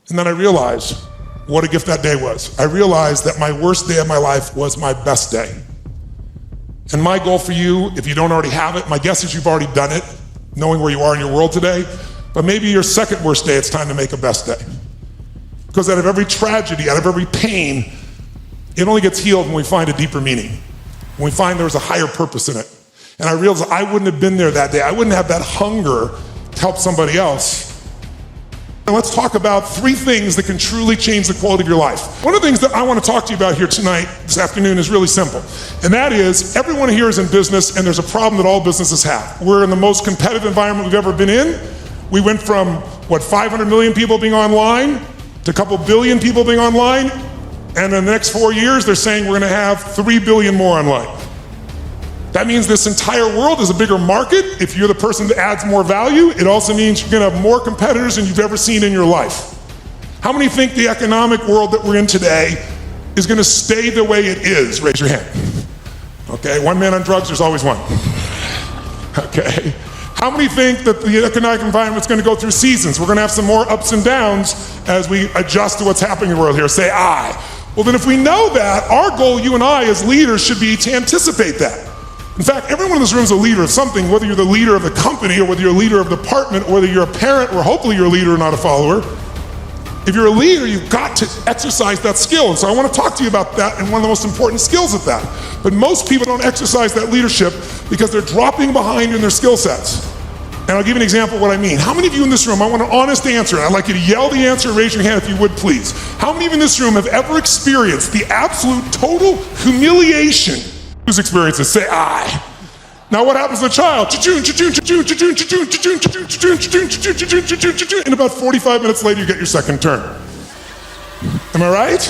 And then I realized what a gift that day was. I realized that my worst day of my life was my best day. And my goal for you, if you don't already have it, my guess is you've already done it, knowing where you are in your world today, but maybe your second worst day, it's time to make a best day. Because out of every tragedy, out of every pain, it only gets healed when we find a deeper meaning, when we find there was a higher purpose in it. And I realized I wouldn't have been there that day. I wouldn't have that hunger to help somebody else. And let's talk about 3 things that can truly change the quality of your life. One of the things that I want to talk to you about here tonight, this afternoon, is really simple. And that is, everyone here is in business, and there's a problem that all businesses have. We're in the most competitive environment we've ever been in. We went from, 500 million people being online to a couple billion people being online. And in the next 4 years, they're saying we're going to have 3 billion more online. That means this entire world is a bigger market. If you're the person that adds more value, it also means you're going to have more competitors than you've ever seen in your life. How many think the economic world that we're in today is going to stay the way it is? Raise your hand. Okay, one man on drugs, there's always one. Okay. How many think that the economic environment's going to go through seasons? We're going to have some more ups and downs as we adjust to what's happening in the world here. Say aye. Well, then if we know that, our goal, you and I as leaders, should be to anticipate that. In fact, everyone in this room is a leader of something, whether you're the leader of a company or whether you're a leader of a department or whether you're a parent or hopefully you're a leader and not a follower. If you're a leader, you've got to exercise that skill. And so I want to talk to you about that and one of the most important skills of that. But most people don't exercise that leadership because they're dropping behind in their skill sets. And I'll give you an example of what I mean. How many of you in this room, I want an honest answer. I'd like you to yell the answer, raise your hand if you would, please. How many of you in this room have ever experienced the absolute total humiliation? Whose experiences? Say aye. Now what happens to a child? And about 45 minutes later, you get your second turn. Am I right?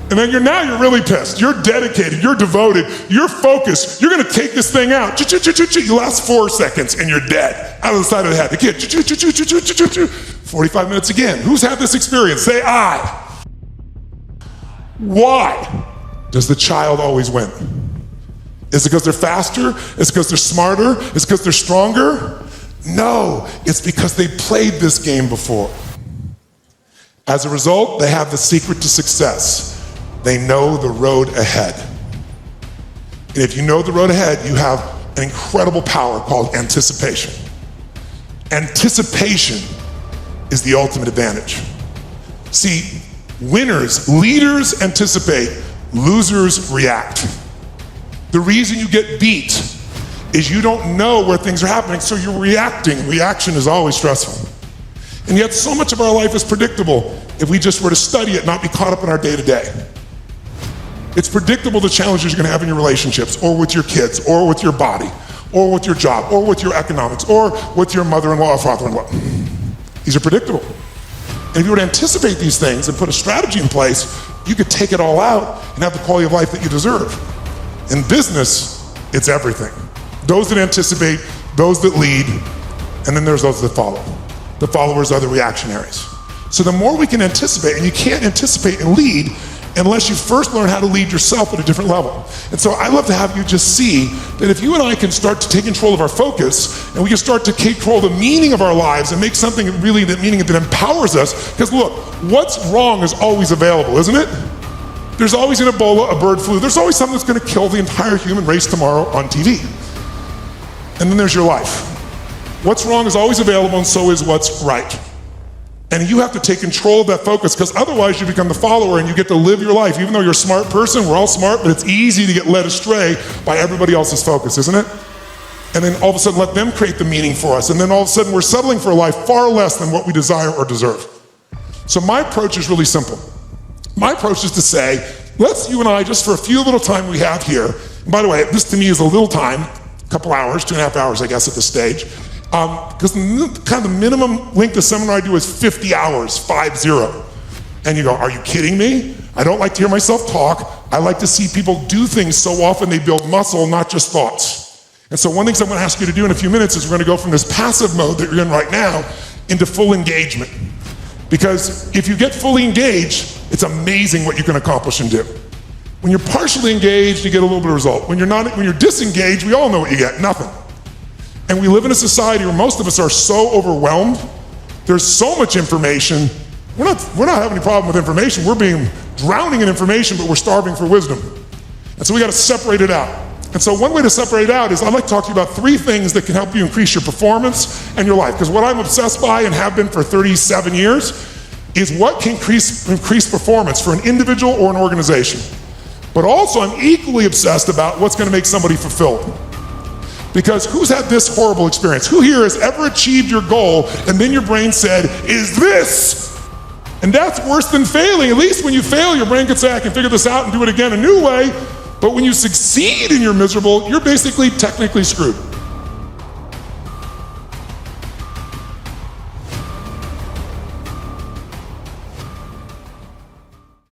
And then you're really pissed. You're dedicated, you're devoted, you're focused. You're gonna take this thing out. You last 4 seconds and you're dead. Out of the side of the head. The kid, 45 minutes again. Who's had this experience? Say aye. Why does the child always win? Is it because they're faster? Is it because they're smarter? Is it because they're stronger? No, it's because they played this game before. As a result, they have the secret to success. They know the road ahead. And if you know the road ahead, you have an incredible power called anticipation. Anticipation is the ultimate advantage. See, winners, leaders anticipate, losers react. The reason you get beat is you don't know where things are happening, so you're reacting. Reaction is always stressful. And yet so much of our life is predictable if we just were to study it, not be caught up in our day-to-day. It's predictable the challenges you're gonna have in your relationships, or with your kids, or with your body, or with your job, or with your economics, or with your mother-in-law or father-in-law. These are predictable. And if you were to anticipate these things and put a strategy in place, you could take it all out and have the quality of life that you deserve. In business, it's everything. Those that anticipate, those that lead, and then there's those that follow. The followers are the reactionaries. So the more we can anticipate, and you can't anticipate and lead unless you first learn how to lead yourself at a different level. And so I love to have you just see that if you and I can start to take control of our focus, and we can start to take control of the meaning of our lives and make something really that meaning that empowers us, because look, what's wrong is always available, isn't it? There's always an Ebola, a bird flu. There's always something that's going to kill the entire human race tomorrow on TV. And then there's your life. What's wrong is always available, and so is what's right. And you have to take control of that focus, because otherwise you become the follower and you get to live your life. Even though you're a smart person, we're all smart, but it's easy to get led astray by everybody else's focus, isn't it? And then all of a sudden let them create the meaning for us. And then all of a sudden we're settling for a life far less than what we desire or deserve. So my approach is really simple. My approach is to say, let's you and I, just for a few little time we have here, and by the way, this to me is a little time, a couple hours, 2.5 hours, I guess, at this stage, because kind of the minimum length of seminar I do is 50 hours, 50. And you go, are you kidding me? I don't like to hear myself talk. I like to see people do things so often they build muscle, not just thoughts. And so one thing I'm gonna ask you to do in a few minutes is we're gonna go from this passive mode that you're in right now into full engagement. Because if you get fully engaged, it's amazing what you can accomplish and do. When you're partially engaged, you get a little bit of result. When you're disengaged, we all know what you get, nothing. And we live in a society where most of us are so overwhelmed. There's so much information, We're not having any problem with information. We're being drowning in information, but we're starving for wisdom. And so we got to separate it out. And so one way to separate it out is I'd like to talk to you about 3 things that can help you increase your performance and your life. Because what I'm obsessed by and have been for 37 years is what can increase performance for an individual or an organization. But also I'm equally obsessed about what's going to make somebody fulfilled. Because who's had this horrible experience? Who here has ever achieved your goal and then your brain said, is this? And that's worse than failing. At least when you fail, your brain can say, I can figure this out and do it again a new way. But when you succeed and you're miserable, you're basically technically screwed.